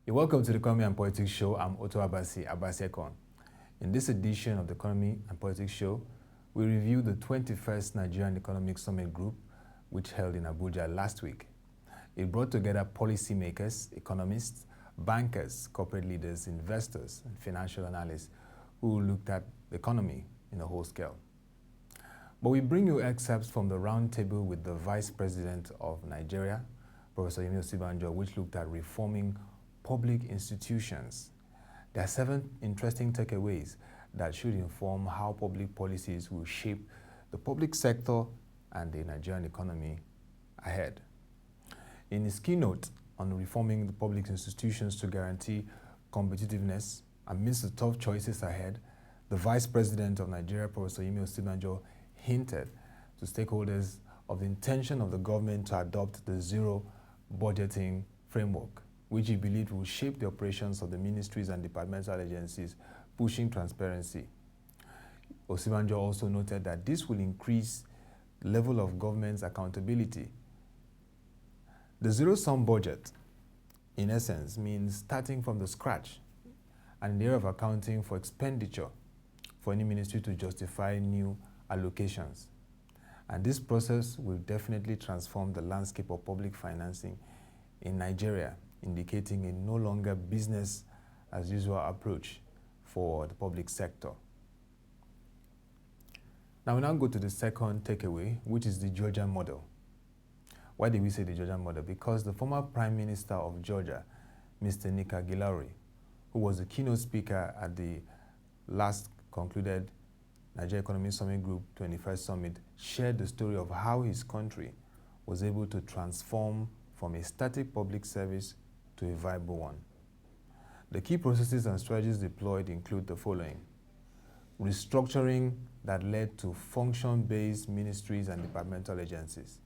You're welcome to the Economy and Politics Show. I'm Otto Abasi. In this edition of the Economy and Politics Show, we review the 21st Nigerian Economic Summit Group, which held in Abuja last week. It brought together policymakers, economists, bankers, corporate leaders, investors, and financial analysts who looked at the economy in a whole scale. But we bring you excerpts from the roundtable with the Vice-President of Nigeria, Prof Yemi Osinbajo, which looked at reforming public institutions. There are 7 interesting takeaways that should inform how public policies will shape the public sector and the Nigerian economy ahead. In his keynote on reforming the public institutions to guarantee competitiveness amidst the tough choices ahead, the Vice President of Nigeria, Prof Yemi Osinbajo, hinted to stakeholders of the intention of the government to adopt the zero budgeting framework, which he believed will shape the operations of the ministries and departmental agencies, pushing transparency. Osinbajo also noted that this will increase the level of government's accountability. The zero-sum budget, in essence, means starting from the scratch and in the area of accounting for expenditure for any ministry to justify new allocations. And this process will definitely transform the landscape of public financing in Nigeria, indicating a no longer business as usual approach for the public sector. Now we now go to the second takeaway, which is the Georgian model. Why did we say the Georgian model? Because the former Prime Minister of Georgia, Mr. Nika Gilauri, who was the keynote speaker at the last concluded Nigerian Economic Summit Group 21st Summit, shared the story of how his country was able to transform from a static public service to a viable one. The key processes and strategies deployed include the following: restructuring that led to function-based ministries and departmental agencies,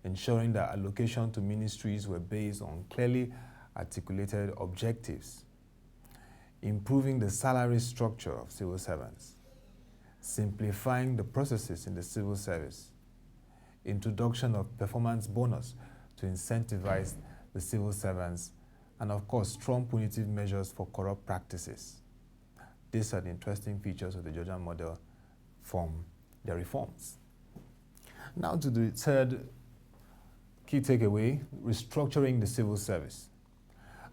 ensuring that allocation to ministries were based on clearly articulated objectives, improving the salary structure of civil servants, simplifying the processes in the civil service, introduction of performance bonus to incentivize the civil servants, and of course, strong punitive measures for corrupt practices. These are the interesting features of the Georgian model from the reforms. Now to the third key takeaway, restructuring the civil service.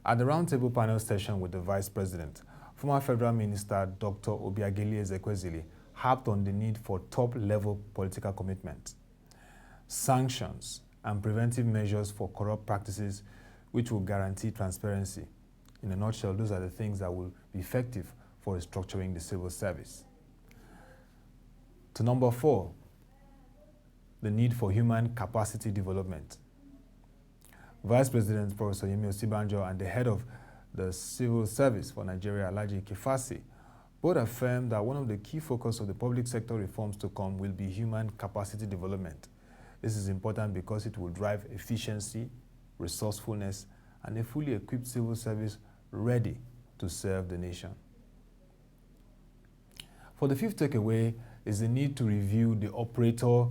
At the roundtable panel session with the Vice President, former Federal Minister Dr. Obiageli Ezekwesili harped on the need for top-level political commitment, sanctions, and preventive measures for corrupt practices which will guarantee transparency. In a nutshell, those are the things that will be effective for restructuring the civil service. To number 4, the need for human capacity development. Vice President Prof Yemi Osinbajo and the head of the civil service for Nigeria, Alhaji Kifasi, both affirmed that one of the key focus of the public sector reforms to come will be human capacity development. This is important because it will drive efficiency, resourcefulness, and a fully equipped civil service ready to serve the nation. For the fifth takeaway is the need to review the operator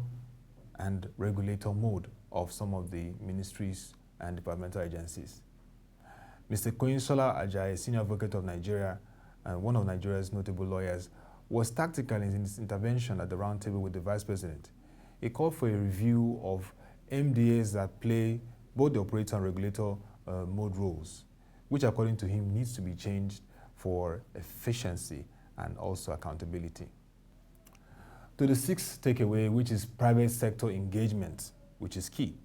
and regulator mode of some of the ministries and departmental agencies. Mr. Koinsola Ajayi, senior advocate of Nigeria and one of Nigeria's notable lawyers, was tactical in his intervention at the roundtable with the Vice President. He called for a review of MDAs that play both the operator and regulator mode roles, which according to him needs to be changed for efficiency and also accountability. To the sixth takeaway, which is private sector engagement, which is key.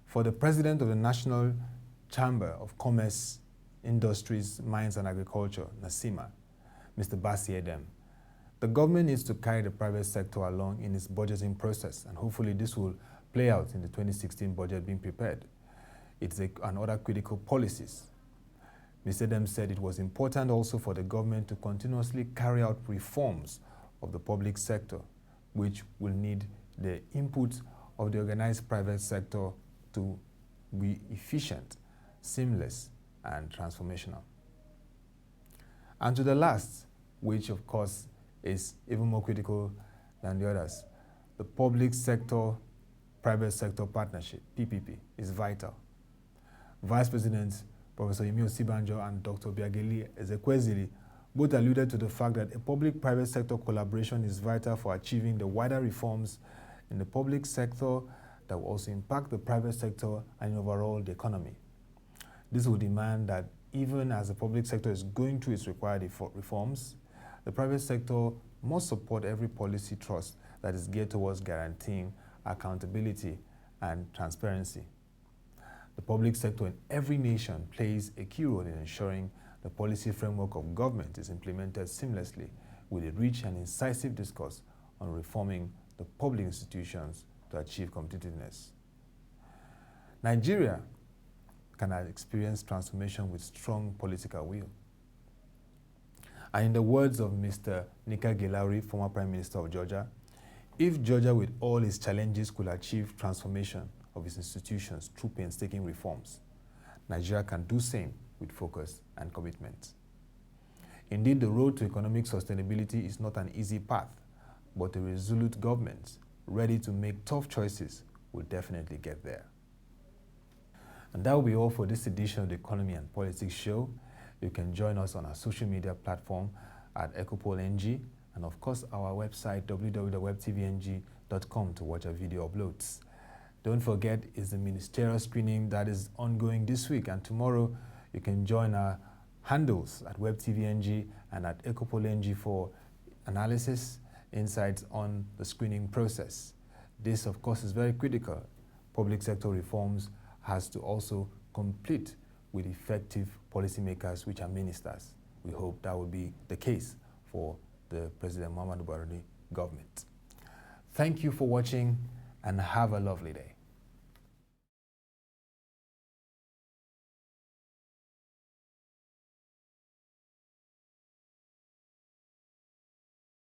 For the President of the National Chamber of Commerce, Industries, Mines and Agriculture, NACIMA, Mr. Basi Edem, the government needs to carry the private sector along in its budgeting process, and hopefully this will play out in the 2016 budget being prepared. It's and other critical policies. Mr. Edem said it was important also for the government to continuously carry out reforms of the public sector, which will need the input of the organized private sector to be efficient, seamless, and transformational. And to the last, which of course is even more critical than the others, the public sector, private sector partnership, PPP, is vital. Vice President Professor Yemi Osinbajo and Dr. Biageli Ezekwesili both alluded to the fact that a public-private sector collaboration is vital for achieving the wider reforms in the public sector that will also impact the private sector and overall the economy. This will demand that even as the public sector is going through its required reforms, the private sector must support every policy thrust that is geared towards guaranteeing accountability and transparency. The public sector in every nation plays a key role in ensuring the policy framework of government is implemented seamlessly with a rich and incisive discourse on reforming the public institutions to achieve competitiveness. Nigeria can experience transformation with strong political will. And in the words of Mr. Nika Gilauri, former Prime Minister of Georgia, if Georgia with all its challenges could achieve transformation of its institutions through painstaking reforms, Nigeria can do same with focus and commitment. Indeed, the road to economic sustainability is not an easy path, but a resolute government ready to make tough choices will definitely get there. And that will be all for this edition of the Economy and Politics Show. You can join us on our social media platform at EcopoleNG, and of course our website www.webtvng.com to watch our video uploads. Don't forget, it's the ministerial screening that is ongoing this week, and tomorrow you can join our handles at WebTVNG and at EcopoleNG for analysis, insights on the screening process. This, of course, is very critical. Public sector reforms has to also complete with effective policymakers, which are ministers. We hope that will be the case for the President Muhammadu Buhari government. Thank you for watching and have a lovely day.